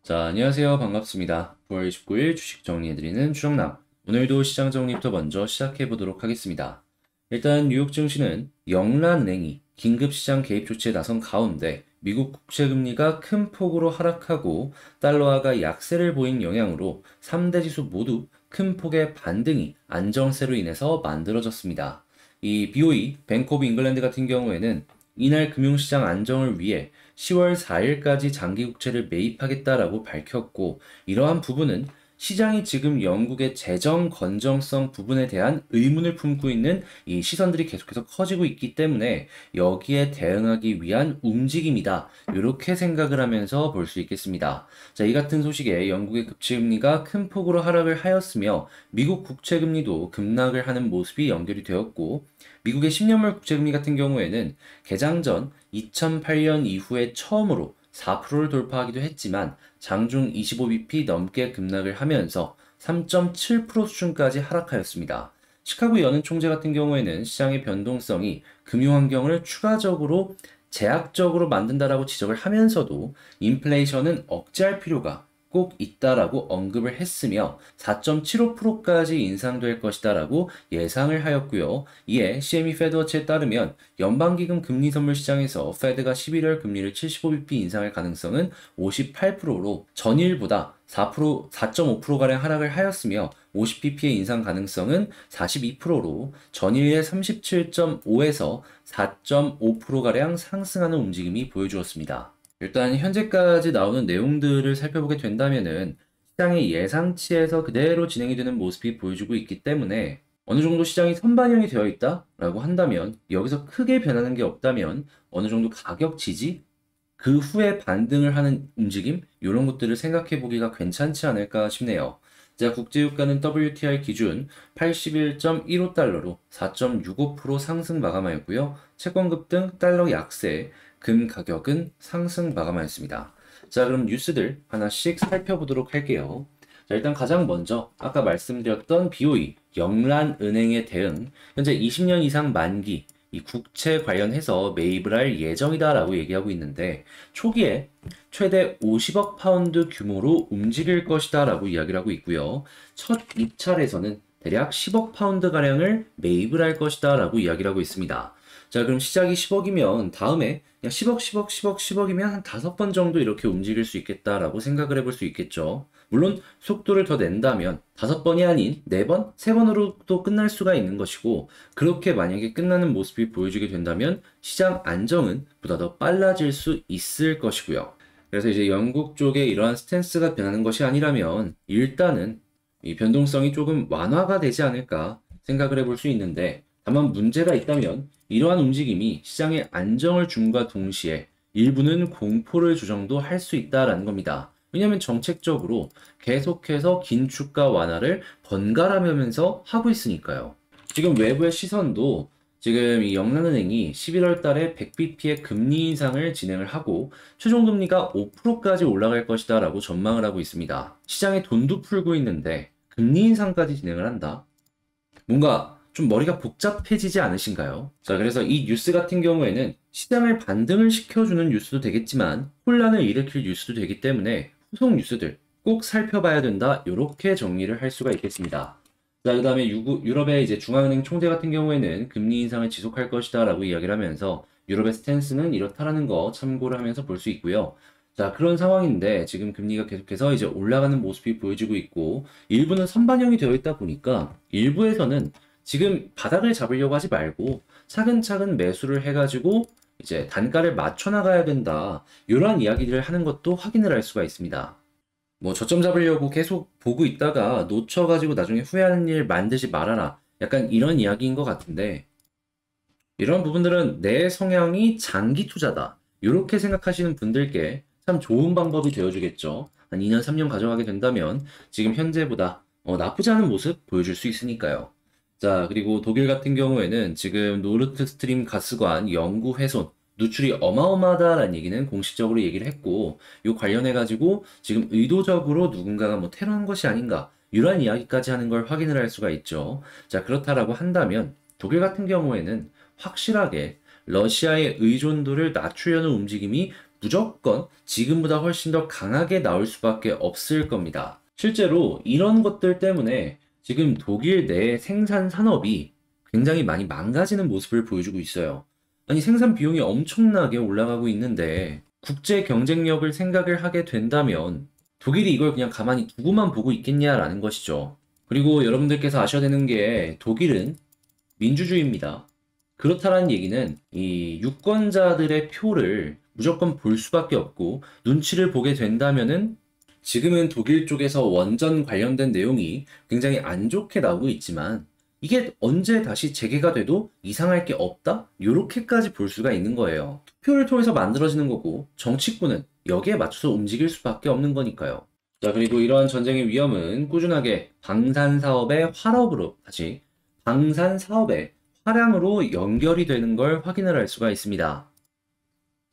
자, 안녕하세요. 반갑습니다. 9월 29일 주식 정리해드리는 추정남. 오늘도 시장 정리부터 먼저 시작해보도록 하겠습니다. 일단 뉴욕 증시는 영란은행이 긴급 시장 개입 조치에 나선 가운데 미국 국채금리가 큰 폭으로 하락하고 달러화가 약세를 보인 영향으로 3대 지수 모두 큰 폭의 반등이 안정세로 인해서 만들어졌습니다. 이 BOE, 뱅크 오브 잉글랜드 같은 경우에는 이날 금융시장 안정을 위해 10월 4일까지 장기 국채를 매입하겠다라고 밝혔고, 이러한 부분은 시장이 지금 영국의 재정 건전성 부분에 대한 의문을 품고 있는 이 시선들이 계속해서 커지고 있기 때문에 여기에 대응하기 위한 움직임이다. 이렇게 생각을 하면서 볼 수 있겠습니다. 자, 이 같은 소식에 영국의 국채금리가 큰 폭으로 하락을 하였으며 미국 국채금리도 급락을 하는 모습이 연결이 되었고, 미국의 10년물 국채금리 같은 경우에는 개장 전 2008년 이후에 처음으로 4%를 돌파하기도 했지만 장중 25bp 넘게 급락을 하면서 3.7% 수준까지 하락하였습니다. 시카고 연은 총재 같은 경우에는 시장의 변동성이 금융 환경을 추가적으로 제약적으로 만든다라고 지적을 하면서도 인플레이션은 억제할 필요가 꼭 있다라고 언급을 했으며 4.75%까지 인상될 것이다라고 예상을 하였고요. 이에 CME 페드워치에 따르면 연방기금 금리 선물 시장에서 페드가 11월 금리를 75bp 인상할 가능성은 58%로 전일보다 4.5%가량 하락을 하였으며 50bp의 인상 가능성은 42%로 전일의 37.5에서 4.5%가량 상승하는 움직임이 보여주었습니다. 일단 현재까지 나오는 내용들을 살펴보게 된다면은 시장의 예상치에서 그대로 진행이 되는 모습이 보여주고 있기 때문에 어느 정도 시장이 선반영이 되어 있다라고 한다면 여기서 크게 변하는 게 없다면 어느 정도 가격 지지 그 후에 반등을 하는 움직임 이런 것들을 생각해 보기가 괜찮지 않을까 싶네요. 자, 국제유가는 WTI 기준 81.15달러로 4.65% 상승 마감하였고요. 채권 급등, 달러 약세, 금 가격은 상승 마감하였습니다. 자, 그럼 뉴스들 하나씩 살펴보도록 할게요. 자, 일단 가장 먼저 아까 말씀드렸던 BOE, 영란은행의 대응, 현재 20년 이상 만기, 이 국채 관련해서 매입을 할 예정이다라고 얘기하고 있는데 초기에 최대 50억 파운드 규모로 움직일 것이다라고 이야기를 하고 있고요. 첫 입찰에서는 대략 10억 파운드 가량을 매입을 할 것이다라고 이야기를 하고 있습니다. 자, 그럼 시작이 10억이면 다음에 그냥 10억, 10억, 10억, 10억이면 한 5번 정도 이렇게 움직일 수 있겠다라고 생각을 해볼 수 있겠죠. 물론 속도를 더 낸다면 5번이 아닌 4번, 3번으로도 끝날 수가 있는 것이고 그렇게 만약에 끝나는 모습이 보여지게 된다면 시장 안정은 보다 더 빨라질 수 있을 것이고요. 그래서 이제 영국 쪽에 이러한 스탠스가 변하는 것이 아니라면 일단은 이 변동성이 조금 완화가 되지 않을까 생각을 해볼 수 있는데 다만 문제가 있다면 이러한 움직임이 시장에 안정을 줌과 동시에 일부는 공포를 조정도 할 수 있다라는 겁니다. 왜냐하면 정책적으로 계속해서 긴축과 완화를 번갈아가면서 하고 있으니까요. 지금 외부의 시선도 지금 이 영란은행이 11월 달에 100bp의 금리 인상을 진행을 하고 최종 금리가 5%까지 올라갈 것이다 라고 전망을 하고 있습니다. 시장에 돈도 풀고 있는데 금리 인상까지 진행을 한다? 뭔가 좀 머리가 복잡해지지 않으신가요? 자, 그래서 이 뉴스 같은 경우에는 시장을 반등을 시켜주는 뉴스도 되겠지만 혼란을 일으킬 뉴스도 되기 때문에 후속 뉴스들 꼭 살펴봐야 된다. 이렇게 정리를 할 수가 있겠습니다. 자, 그 다음에 유럽의 이제 중앙은행 총재 같은 경우에는 금리 인상을 지속할 것이다 라고 이야기를 하면서 유럽의 스탠스는 이렇다라는 거 참고를 하면서 볼 수 있고요. 자, 그런 상황인데 지금 금리가 계속해서 이제 올라가는 모습이 보여지고 있고 일부는 선반영이 되어 있다 보니까 일부에서는 지금 바닥을 잡으려고 하지 말고 차근차근 매수를 해가지고 이제 단가를 맞춰 나가야 된다. 이러한 이야기들을 하는 것도 확인을 할 수가 있습니다. 뭐 저점 잡으려고 계속 보고 있다가 놓쳐가지고 나중에 후회하는 일 만들지 말아라. 약간 이런 이야기인 것 같은데 이런 부분들은 내 성향이 장기 투자다. 이렇게 생각하시는 분들께 참 좋은 방법이 되어주겠죠. 한 2년, 3년 가져가게 된다면 지금 현재보다 나쁘지 않은 모습 보여줄 수 있으니까요. 자, 그리고 독일 같은 경우에는 지금 노르트 스트림 가스관 영구 훼손, 누출이 어마어마하다라는 얘기는 공식적으로 얘기를 했고, 이 관련해가지고 지금 의도적으로 누군가가 뭐 테러한 것이 아닌가, 이러한 이야기까지 하는 걸 확인을 할 수가 있죠. 자, 그렇다라고 한다면 독일 같은 경우에는 확실하게 러시아의 의존도를 낮추려는 움직임이 무조건 지금보다 훨씬 더 강하게 나올 수밖에 없을 겁니다. 실제로 이런 것들 때문에 지금 독일 내 생산 산업이 굉장히 많이 망가지는 모습을 보여주고 있어요. 아니, 생산 비용이 엄청나게 올라가고 있는데 국제 경쟁력을 생각을 하게 된다면 독일이 이걸 그냥 가만히 두고만 보고 있겠냐라는 것이죠. 그리고 여러분들께서 아셔야 되는 게 독일은 민주주의입니다. 그렇다는 얘기는 이 유권자들의 표를 무조건 볼 수밖에 없고 눈치를 보게 된다면은 지금은 독일 쪽에서 원전 관련된 내용이 굉장히 안 좋게 나오고 있지만 이게 언제 다시 재개가 돼도 이상할 게 없다? 요렇게까지 볼 수가 있는 거예요. 투표를 통해서 만들어지는 거고 정치권은 여기에 맞춰서 움직일 수밖에 없는 거니까요. 자, 그리고 이러한 전쟁의 위험은 꾸준하게 방산 사업의 활업으로 다시 방산 사업의 화량으로 연결이 되는 걸 확인을 할 수가 있습니다.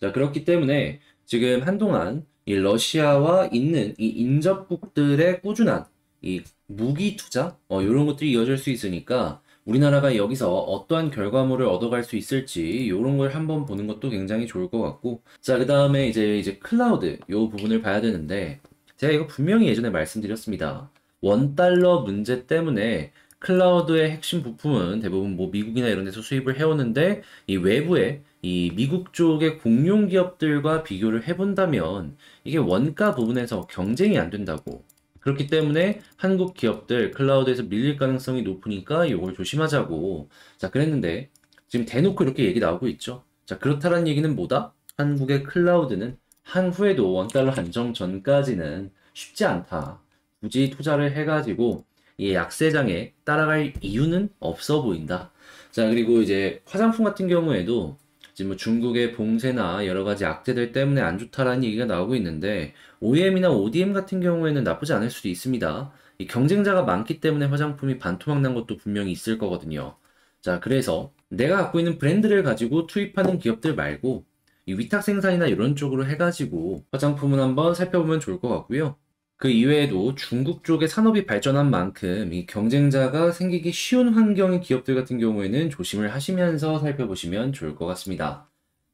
자, 그렇기 때문에 지금 한동안 이 러시아와 있는 이 인접국들의 꾸준한 이 무기 투자 이런 것들이 이어질 수 있으니까 우리나라가 여기서 어떠한 결과물을 얻어갈 수 있을지 이런 걸 한번 보는 것도 굉장히 좋을 것 같고, 자, 그 다음에 이제 클라우드 요 부분을 봐야 되는데 제가 이거 분명히 예전에 말씀드렸습니다. 원달러 문제 때문에 클라우드의 핵심 부품은 대부분 뭐 미국이나 이런 데서 수입을 해오는데 이 외부에 이 미국 쪽의 공룡 기업들과 비교를 해본다면 이게 원가 부분에서 경쟁이 안 된다고. 그렇기 때문에 한국 기업들 클라우드에서 밀릴 가능성이 높으니까 이걸 조심하자고. 자, 그랬는데 지금 대놓고 이렇게 얘기 나오고 있죠. 자, 그렇다는 얘기는 뭐다? 한국의 클라우드는 향후에도 원달러 안정 전까지는 쉽지 않다. 굳이 투자를 해가지고 이 약세장에 따라갈 이유는 없어 보인다. 자, 그리고 이제 화장품 같은 경우에도 지금 뭐 중국의 봉쇄나 여러 가지 악재들 때문에 안 좋다라는 얘기가 나오고 있는데 OEM이나 ODM 같은 경우에는 나쁘지 않을 수도 있습니다. 이 경쟁자가 많기 때문에 화장품이 반토막 난 것도 분명히 있을 거거든요. 자, 그래서 내가 갖고 있는 브랜드를 가지고 투입하는 기업들 말고 이 위탁 생산이나 이런 쪽으로 해가지고 화장품은 한번 살펴보면 좋을 것 같고요. 그 이외에도 중국 쪽의 산업이 발전한 만큼 이 경쟁자가 생기기 쉬운 환경의 기업들 같은 경우에는 조심을 하시면서 살펴보시면 좋을 것 같습니다.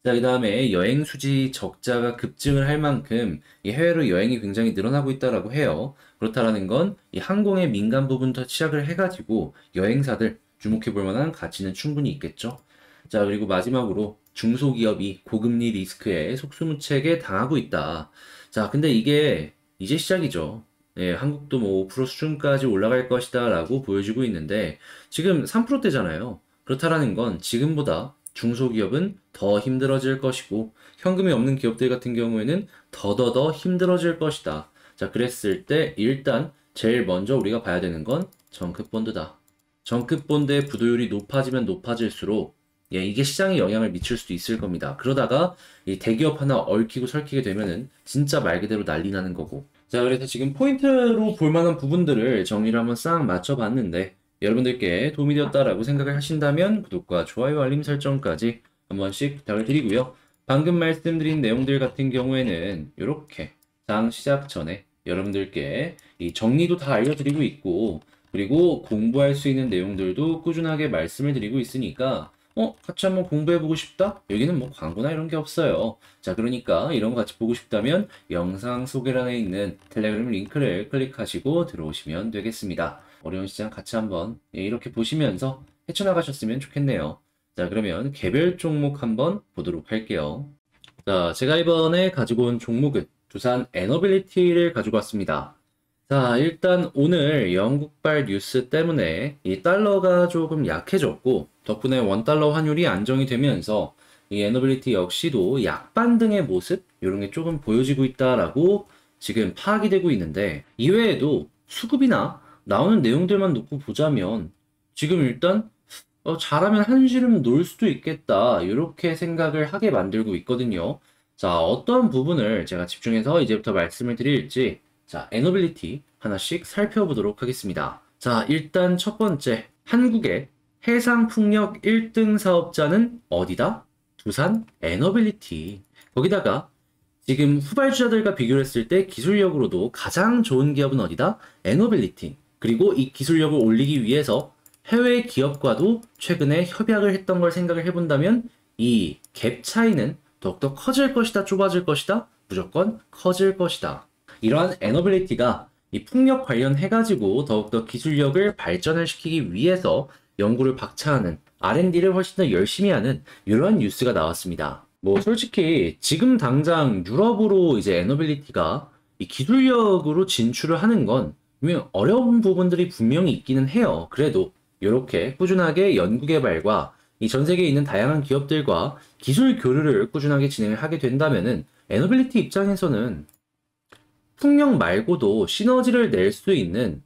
자, 그 다음에 여행 수지 적자가 급증을 할 만큼 이 해외로 여행이 굉장히 늘어나고 있다라고 해요. 그렇다라는 건 이 항공의 민간 부분부터 시작을 해가지고 여행사들 주목해 볼 만한 가치는 충분히 있겠죠. 자, 그리고 마지막으로 중소기업이 고금리 리스크에 속수무책에 당하고 있다. 자, 근데 이게 이제 시작이죠. 예, 한국도 뭐 5% 수준까지 올라갈 것이다 라고 보여지고 있는데 지금 3%대잖아요. 그렇다라는 건 지금보다 중소기업은 더 힘들어질 것이고 현금이 없는 기업들 같은 경우에는 더더더 힘들어질 것이다. 자, 그랬을 때 일단 제일 먼저 우리가 봐야 되는 건 정크본드다. 정크본드의 부도율이 높아지면 높아질수록 이게 시장에 영향을 미칠 수도 있을 겁니다. 그러다가 이 대기업 하나 얽히고 설키게 되면은 진짜 말 그대로 난리 나는 거고. 자, 그래서 지금 포인트로 볼 만한 부분들을 정리를 한번 싹 맞춰봤는데 여러분들께 도움이 되었다라고 생각을 하신다면 구독과 좋아요, 알림 설정까지 한 번씩 부탁을 드리고요. 방금 말씀드린 내용들 같은 경우에는 이렇게 장 시작 전에 여러분들께 이 정리도 다 알려드리고 있고 그리고 공부할 수 있는 내용들도 꾸준하게 말씀을 드리고 있으니까 같이 한번 공부해보고 싶다? 여기는 뭐 광고나 이런 게 없어요. 자, 그러니까 이런 거 같이 보고 싶다면 영상 소개란에 있는 텔레그램 링크를 클릭하시고 들어오시면 되겠습니다. 어려운 시장 같이 한번 이렇게 보시면서 헤쳐나가셨으면 좋겠네요. 자, 그러면 개별 종목 한번 보도록 할게요. 자, 제가 이번에 가지고 온 종목은 두산 에너빌리티를 가지고 왔습니다. 자, 일단 오늘 영국발 뉴스 때문에 이 달러가 조금 약해졌고 덕분에 원달러 환율이 안정이 되면서 이 에너빌리티 역시도 약반등의 모습 이런 게 조금 보여지고 있다라고 지금 파악이 되고 있는데 이외에도 수급이나 나오는 내용들만 놓고 보자면 지금 일단 잘하면 한시름 놓을 수도 있겠다 이렇게 생각을 하게 만들고 있거든요. 자, 어떤 부분을 제가 집중해서 이제부터 말씀을 드릴지 자, 에너빌리티 하나씩 살펴보도록 하겠습니다. 자, 일단 첫 번째, 한국의 해상풍력 1등 사업자는 어디다? 두산 에너빌리티. 거기다가 지금 후발주자들과 비교를 했을 때 기술력으로도 가장 좋은 기업은 어디다? 에너빌리티. 그리고 이 기술력을 올리기 위해서 해외 기업과도 최근에 협약을 했던 걸 생각을 해본다면 이 갭 차이는 더욱더 커질 것이다, 좁아질 것이다? 무조건 커질 것이다. 이러한 에너빌리티가 이 풍력 관련해가지고 더욱더 기술력을 발전을 시키기 위해서 연구를 박차하는 R&D를 훨씬 더 열심히 하는 이런 뉴스가 나왔습니다. 뭐 솔직히 지금 당장 유럽으로 이제 에너빌리티가 이 기술력으로 진출을 하는 건 분명 어려운 부분들이 분명히 있기는 해요. 그래도 이렇게 꾸준하게 연구개발과 이 전 세계에 있는 다양한 기업들과 기술 교류를 꾸준하게 진행을 하게 된다면은 에너빌리티 입장에서는 풍력 말고도 시너지를 낼 수 있는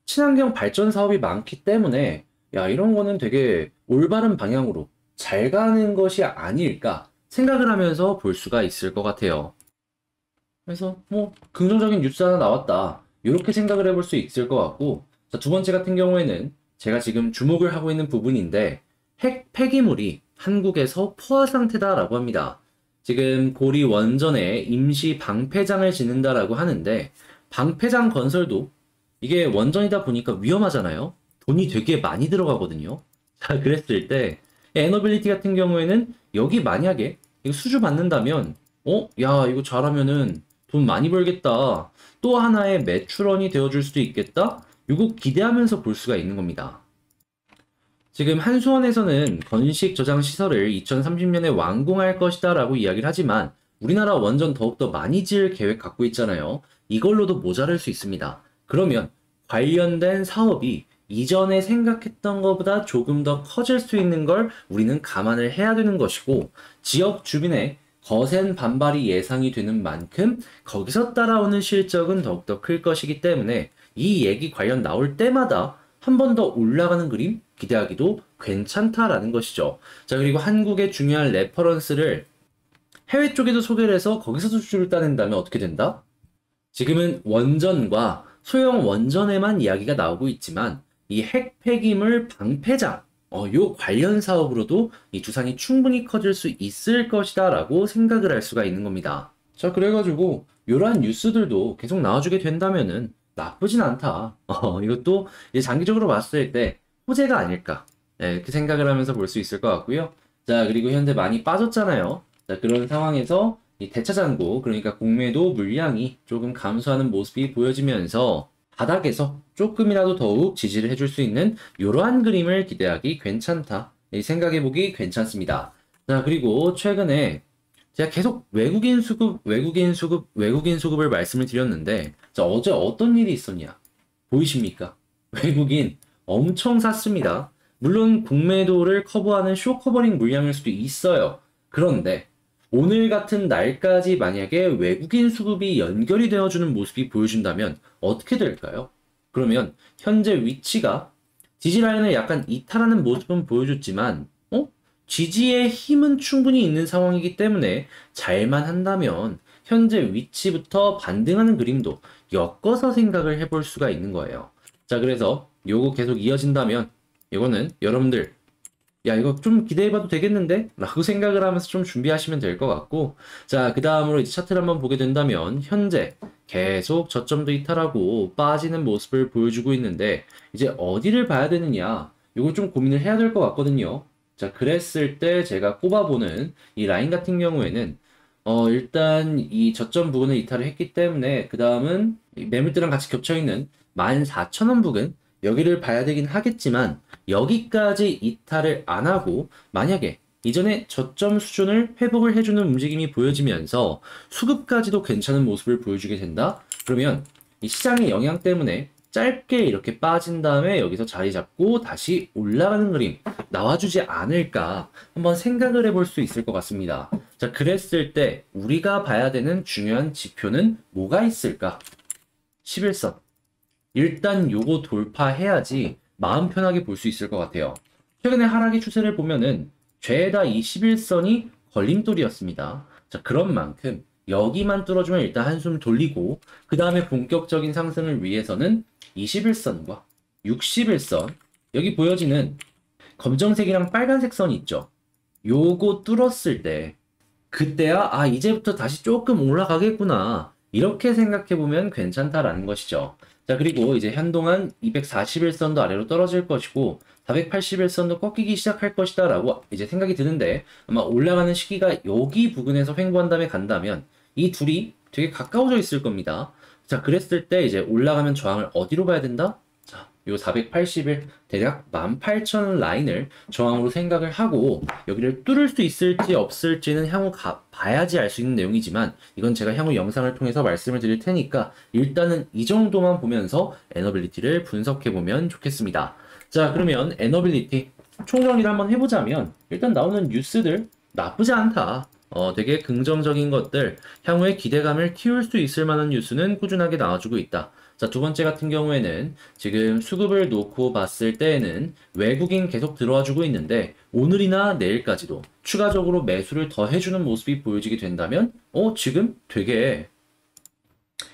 친환경 발전 사업이 많기 때문에 야, 이런 거는 되게 올바른 방향으로 잘 가는 것이 아닐까 생각을 하면서 볼 수가 있을 것 같아요. 그래서 뭐 긍정적인 뉴스 하나 나왔다. 이렇게 생각을 해볼 수 있을 것 같고, 자, 두 번째 같은 경우에는 제가 지금 주목을 하고 있는 부분인데 핵 폐기물이 한국에서 포화 상태다라고 합니다. 지금 고리 원전에 임시 방패장을 짓는다라고 하는데 방패장 건설도 이게 원전이다 보니까 위험하잖아요. 돈이 되게 많이 들어가거든요. 자, 그랬을 때 에너빌리티 같은 경우에는 여기 만약에 이거 수주 받는다면 야, 이거 잘하면은 돈 많이 벌겠다. 또 하나의 매출원이 되어줄 수도 있겠다. 이거 기대하면서 볼 수가 있는 겁니다. 지금 한수원에서는 건식 저장 시설을 2030년에 완공할 것이다 라고 이야기를 하지만 우리나라 원전 더욱더 많이 지을 계획 갖고 있잖아요. 이걸로도 모자랄 수 있습니다. 그러면 관련된 사업이 이전에 생각했던 것보다 조금 더 커질 수 있는 걸 우리는 감안을 해야 되는 것이고, 지역 주민의 거센 반발이 예상이 되는 만큼 거기서 따라오는 실적은 더욱더 클 것이기 때문에 이 얘기 관련 나올 때마다 한 번 더 올라가는 그림 기대하기도 괜찮다라는 것이죠. 자, 그리고 한국의 중요한 레퍼런스를 해외 쪽에도 소개를 해서 거기서도 수주를 따낸다면 어떻게 된다? 지금은 원전과 소형 원전에만 이야기가 나오고 있지만 이 핵 폐기물 방패장 요 관련 사업으로도 이 두산이 충분히 커질 수 있을 것이다 라고 생각을 할 수가 있는 겁니다. 자, 그래가지고 이러한 뉴스들도 계속 나와주게 된다면은 나쁘진 않다. 이것도 이제 장기적으로 봤을 때 호재가 아닐까, 네, 이렇게 생각을 하면서 볼 수 있을 것 같고요. 자, 그리고 현재 많이 빠졌잖아요. 자, 그런 상황에서 이 대차장고, 그러니까 공매도 물량이 조금 감소하는 모습이 보여지면서 바닥에서 조금이라도 더욱 지지를 해줄 수 있는 이러한 그림을 기대하기 괜찮다. 생각해보기 괜찮습니다. 자, 그리고 최근에 제가 계속 외국인 수급을 말씀을 드렸는데, 자, 어제 어떤 일이 있었냐? 보이십니까? 외국인 엄청 샀습니다. 물론 공매도를 커버하는 쇼커버링 물량일 수도 있어요. 그런데 오늘 같은 날까지 만약에 외국인 수급이 연결이 되어주는 모습이 보여준다면 어떻게 될까요? 그러면 현재 위치가 지지라인을 약간 이탈하는 모습은 보여줬지만 지지의 힘은 충분히 있는 상황이기 때문에 잘만 한다면 현재 위치부터 반등하는 그림도 엮어서 생각을 해볼 수가 있는 거예요. 자, 그래서 요거 계속 이어진다면 이거는 여러분들 야, 이거 좀 기대해봐도 되겠는데? 라고 생각을 하면서 좀 준비하시면 될 것 같고, 자, 그 다음으로 이제 차트를 한번 보게 된다면 현재 계속 저점도 이탈하고 빠지는 모습을 보여주고 있는데 이제 어디를 봐야 되느냐, 이걸 좀 고민을 해야 될 것 같거든요. 자, 그랬을 때 제가 꼽아보는 이 라인 같은 경우에는 일단 이 저점 부근을 이탈을 했기 때문에 그 다음은 매물대랑 같이 겹쳐있는 14,000원 부근, 여기를 봐야 되긴 하겠지만 여기까지 이탈을 안 하고 만약에 이전에 저점 수준을 회복을 해주는 움직임이 보여지면서 수급까지도 괜찮은 모습을 보여주게 된다? 그러면 이 시장의 영향 때문에 짧게 이렇게 빠진 다음에 여기서 자리 잡고 다시 올라가는 그림 나와주지 않을까 한번 생각을 해볼 수 있을 것 같습니다. 자, 그랬을 때 우리가 봐야 되는 중요한 지표는 뭐가 있을까? 11선. 일단 요거 돌파해야지 마음 편하게 볼 수 있을 것 같아요. 최근에 하락의 추세를 보면은 죄다 이 11선이 걸림돌이었습니다. 자, 그런 만큼 여기만 뚫어주면 일단 한숨 돌리고 그 다음에 본격적인 상승을 위해서는 21선과 61선, 여기 보여지는 검정색이랑 빨간색 선이 있죠. 요거 뚫었을 때 그때야 이제부터 다시 조금 올라가겠구나, 이렇게 생각해보면 괜찮다라는 것이죠. 자, 그리고 이제 한동안 241선도 아래로 떨어질 것이고 481선도 꺾이기 시작할 것이다 라고 이제 생각이 드는데, 아마 올라가는 시기가 여기 부근에서 횡보한 다음에 간다면 이 둘이 되게 가까워져 있을 겁니다. 자, 그랬을 때 이제 올라가면 저항을 어디로 봐야 된다? 자, 요 481 대략 18,000 라인을 저항으로 생각을 하고 여기를 뚫을 수 있을지 없을지는 향후 봐야지 알 수 있는 내용이지만, 이건 제가 향후 영상을 통해서 말씀을 드릴 테니까 일단은 이 정도만 보면서 에너빌리티를 분석해 보면 좋겠습니다. 자, 그러면 에너빌리티 총정리를 한번 해보자면, 일단 나오는 뉴스들 나쁘지 않다. 되게 긍정적인 것들, 향후에 기대감을 키울 수 있을 만한 뉴스는 꾸준하게 나와주고 있다. 자, 두 번째 같은 경우에는 지금 수급을 놓고 봤을 때에는 외국인 계속 들어와 주고 있는데, 오늘이나 내일까지도 추가적으로 매수를 더 해주는 모습이 보여지게 된다면, 지금 되게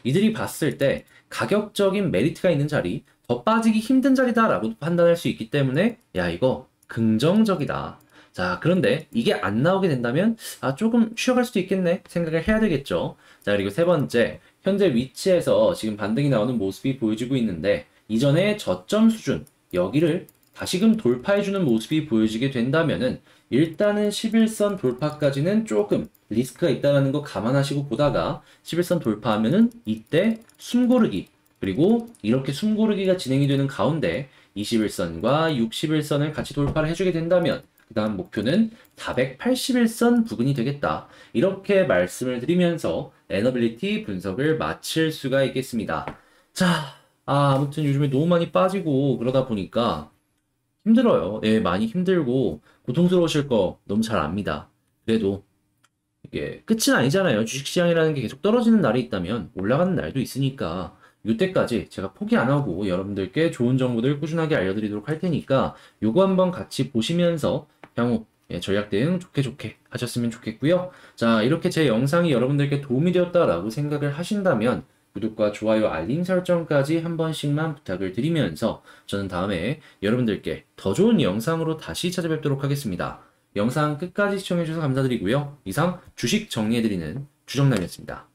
이들이 봤을 때 가격적인 메리트가 있는 자리, 더 빠지기 힘든 자리다라고 판단할 수 있기 때문에, 야, 이거 긍정적이다. 자, 그런데 이게 안 나오게 된다면, 조금 쉬어갈 수도 있겠네 생각을 해야 되겠죠. 자, 그리고 세 번째, 현재 위치에서 지금 반등이 나오는 모습이 보여지고 있는데, 이전의 저점 수준, 여기를 다시금 돌파해주는 모습이 보여지게 된다면은, 일단은 11선 돌파까지는 조금 리스크가 있다는 거 감안하시고 보다가 11선 돌파하면은 이때 숨고르기, 그리고 이렇게 숨고르기가 진행이 되는 가운데 21선과 61선을 같이 돌파를 해주게 된다면 그 다음 목표는 481선 부근이 되겠다. 이렇게 말씀을 드리면서 에너빌리티 분석을 마칠 수가 있겠습니다. 자, 아무튼 요즘에 너무 많이 빠지고 그러다 보니까 힘들어요. 예, 많이 힘들고 고통스러우실 거 너무 잘 압니다. 그래도 이게 끝은 아니잖아요. 주식시장이라는 게 계속 떨어지는 날이 있다면 올라가는 날도 있으니까 이때까지 제가 포기 안 하고 여러분들께 좋은 정보들 꾸준하게 알려드리도록 할 테니까 요거 한번 같이 보시면서 향후 전략 대응 좋게 하셨으면 좋겠고요. 자, 이렇게 제 영상이 여러분들께 도움이 되었다라고 생각을 하신다면 구독과 좋아요, 알림 설정까지 한 번씩만 부탁을 드리면서 저는 다음에 여러분들께 더 좋은 영상으로 다시 찾아뵙도록 하겠습니다. 영상 끝까지 시청해주셔서 감사드리고요. 이상 주식 정리해드리는 주정남이었습니다.